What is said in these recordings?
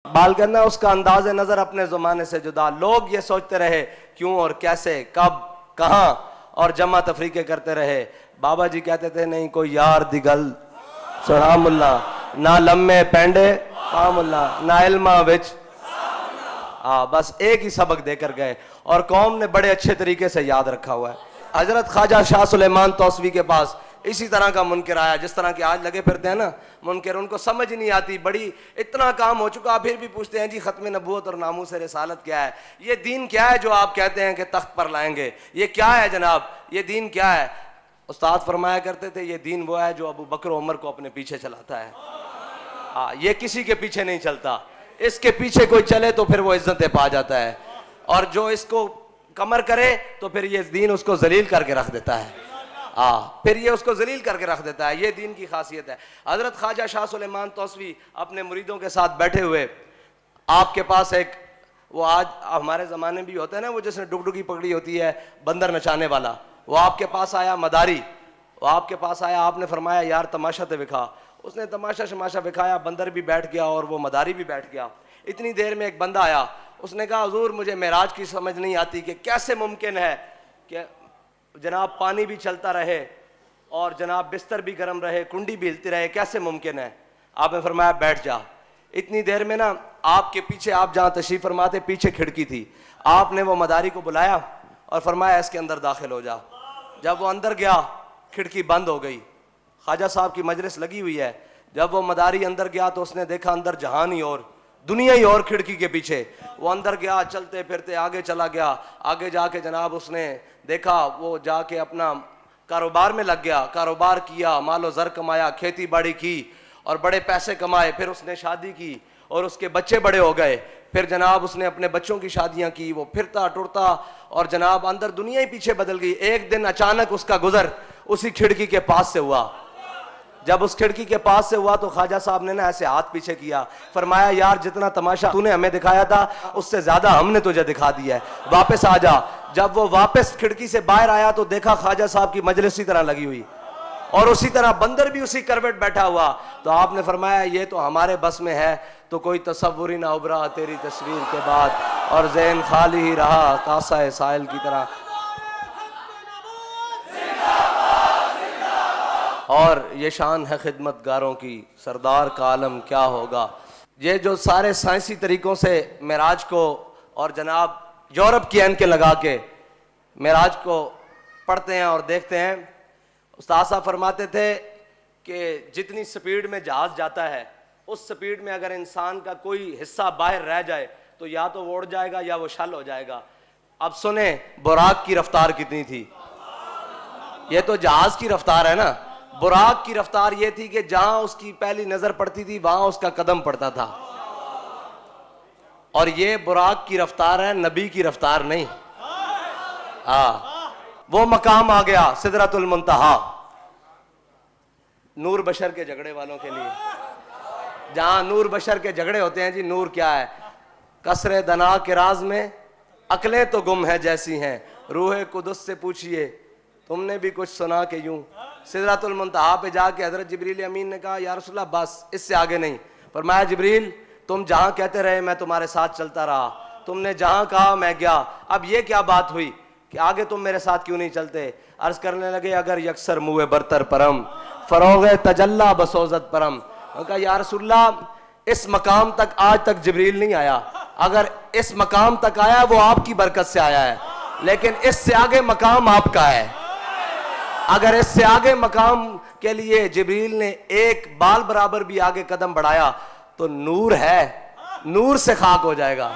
बाल करना उसका अंदाज नजर अपने ज़माने से जुदा। लोग ये सोचते रहे क्यों और कैसे, कब, कहाँ, और जमा तफरीके करते रहे। बाबा जी कहते थे नहीं कोई यार दी गल सुना मुल्ला, ना लम्मे पेंडे पा मुल्ला, ना इल्मा विच। बस एक ही सबक देकर गए और कौम ने बड़े अच्छे तरीके से याद रखा हुआ है। हजरत ख्वाजा शाह सुलेमान तौसवी के पास इसी तरह का मुनकर आया, जिस तरह के आज लगे फिरते हैं ना मुनकर, उनको समझ नहीं आती, बड़ी इतना काम हो चुका फिर भी पूछते हैं जी खत्म नबूवत और नामूस रिसालत क्या है, ये दीन क्या है जो आप कहते हैं कि तख्त पर लाएंगे, ये क्या है जनाब, ये दीन क्या है। उस्ताद फरमाया करते थे ये दीन वो है जो अबू बकर उमर को अपने पीछे चलाता है। ये किसी के पीछे नहीं चलता, इसके पीछे कोई चले तो फिर वो इज्जतें पा जाता है, और जो इसको कमर करे तो फिर ये दीन उसको जलील करके रख देता है। फिर ये उसको जलील करके रख देता है। ये दीन की खासियत है। हजरत ख्वाजा शाह सुलेमान तौसवी अपने मुरीदों के साथ बैठे हुए, आपके पास एक वो आज हमारे ज़माने में भी होता है ना, वो जिसने डुगडुगी पकड़ी होती है बंदर नचाने वाला, वो आपके पास आया मदारी, वो आपके पास आया, आपने फरमाया यार तमाशा तो दिखा। उसने तमाशा शमाशा दिखाया, बंदर भी बैठ गया और वो मदारी भी बैठ गया। इतनी देर में एक बंदा आया, उसने कहा हुजूर मुझे मेराज की समझ नहीं आती कि कैसे मुमकिन है कि जनाब पानी भी चलता रहे और जनाब बिस्तर भी गर्म रहे, कुंडी भी हिलती रहे, कैसे मुमकिन है। आपने फरमाया बैठ जा। इतनी देर में ना आपके पीछे, आप जहाँ तशरीफ फरमाते पीछे खिड़की थी, आपने वो मदारी को बुलाया और फरमाया इसके अंदर दाखिल हो जा। जब वो अंदर गया खिड़की बंद हो गई, ख्वाजा साहब की मजलिस लगी हुई है। जब वो मदारी अंदर गया तो उसने देखा अंदर जहान ही और दुनिया ही और खिड़की के पीछे। वो अंदर गया, चलते फिरते आगे चला गया। आगे जाके जनाब उसने देखा, वो जाके अपना कारोबार में लग गया, कारोबार किया, मालो ज़र कमाया, खेती बाड़ी की और बड़े पैसे कमाए। फिर उसने शादी की और उसके बच्चे बड़े हो गए। फिर जनाब उसने अपने बच्चों की शादियां की, वो फिरता टुरता और जनाब अंदर दुनिया ही पीछे बदल गई। एक दिन अचानक उसका गुजर उसी खिड़की के पास से हुआ। जब उस खिड़की के पास से हुआ तो ख्वाजा साहब ने ना ऐसे हाथ पीछे किया, फरमाया यार जितना तमाशा तूने हमें दिखाया था उससे ज्यादा हमने तुझे दिखा दिया है, वापस आ जा। जब वो वापस खिड़की से बाहर आया तो देखा ख्वाजा साहब की मजलिस इसी तरह लगी हुई और उसी तरह बंदर भी उसी करवट बैठा हुआ। तो आपने फरमाया ये तो हमारे बस में है, तो कोई तसव्वुर ही ना उभरा तेरी तस्वीर के बाद, और ज़हन खाली ही रहा कासा साहिल की तरह। और ये शान है खिदमतगारों की, सरदार का आलम क्या होगा। ये जो सारे साइंसी तरीकों से मेराज को और जनाब यूरोप की ऐनकें लगा के मेराज को पढ़ते हैं और देखते हैं। उस्ताद साहब फरमाते थे कि जितनी स्पीड में जहाज जाता है उस स्पीड में अगर इंसान का कोई हिस्सा बाहर रह जाए तो या तो वो उड़ जाएगा या वो शल हो जाएगा। अब सुने बुराक की रफ्तार कितनी थी। ये तो जहाज की रफ्तार है ना, बुराक की रफ्तार ये थी कि जहां उसकी पहली नजर पड़ती थी वहां उसका कदम पड़ता था। और ये बुराक की रफ्तार है, नबी की रफ्तार नहीं। वो मकाम आ गया सिदरतुल मुंतहा, नूर बशर के झगड़े वालों के लिए, जहां नूर बशर के झगड़े होते हैं। जी नूर क्या है, कसरे दना के राज में अकलें तो गुम है जैसी हैं, रूहे कुदस से पूछिए तुमने भी कुछ सुना के यूं। सिदरतुल मुंतहा पे जाके हजरत जिब्रील अमीन ने कहा या रसूलल्लाह बस इससे आगे नहीं। फरमाया जिब्रील तुम जहां कहते रहे मैं तुम्हारे साथ चलता रहा, तुमने जहां कहा मैं गया, अब ये क्या बात हुई कि आगे तुम मेरे साथ क्यों नहीं चलते। अर्ज करने लगे अगर यकसर मुए बरतर परम फरोगे तजल्ला बसोजत परम। कहा या रसूलल्लाह इस मकाम तक आज तक जिब्रील नहीं आया, अगर इस मकाम तक आया वो आपकी बरकत से आया है, लेकिन इससे आगे मकाम आपका है। अगर इससे आगे मकाम के लिए जिब्रील ने एक बाल बराबर भी आगे कदम बढ़ाया तो नूर है, नूर से खाक हो जाएगा।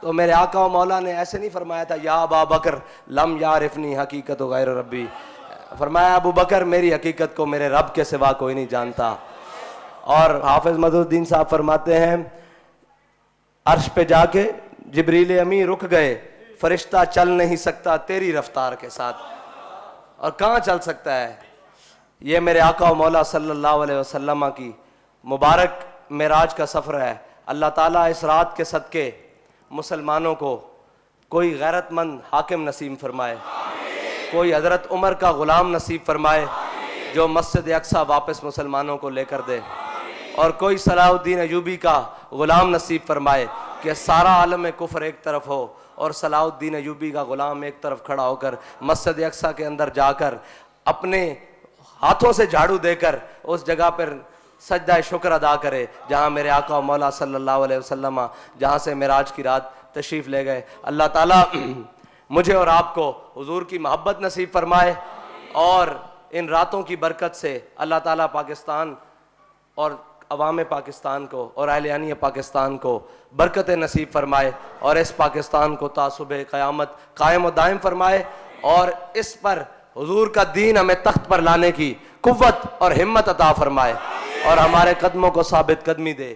तो मेरे आका व मौला ने ऐसे नहीं फरमाया था या अबा बकर लम यारिफनी हकीकत गैर रब्बी, फरमाया अबू बकर मेरी हकीकत को मेरे रब के सिवा कोई नहीं जानता। और हाफिज मदुद्दीन साहब फरमाते हैं अर्श पे जाके जिब्रील अमी रुक गए, फरिश्ता चल नहीं सकता तेरी रफ्तार के साथ। और कहाँ चल सकता है। ये मेरे आका व मौला सल्लल्लाहु अलैहि वसल्लम की मुबारक मेराज का सफ़र है। अल्लाह ताला इस रात के सदके मुसलमानों को कोई गैरतमंद हाकिम नसीब फरमाए, कोई हज़रत उमर का ग़ुलाम नसीब फरमाए जो मस्जिद अक्सा वापस मुसलमानों को लेकर दे। اور کوئی صلاح الدین ایوبی کا غلام نصیب فرمائے کہ سارا عالم کفر ایک طرف ہو اور صلاح الدین ایوبی کا غلام ایک طرف کھڑا ہو کر مسجد اقصیٰ کے اندر جا کر اپنے ہاتھوں سے جھاڑو دے کر اس جگہ پر سجدہ شکر ادا کرے جہاں میرے آقا و مولا صلی اللہ علیہ وسلم جہاں سے معراج کی رات تشریف لے گئے. اللہ تعالیٰ مجھے اور آپ کو حضور کی محبت نصیب فرمائے اور ان راتوں کی برکت سے اللہ تعالیٰ پاکستان اور عوام پاکستان کو اور اہلیانی پاکستان کو برکت نصیب فرمائے اور اس پاکستان کو تا صبح قیامت قائم و دائم فرمائے اور اس پر حضور کا دین ہمیں تخت پر لانے کی قوت اور ہمت عطا فرمائے اور ہمارے قدموں کو ثابت قدمی دے.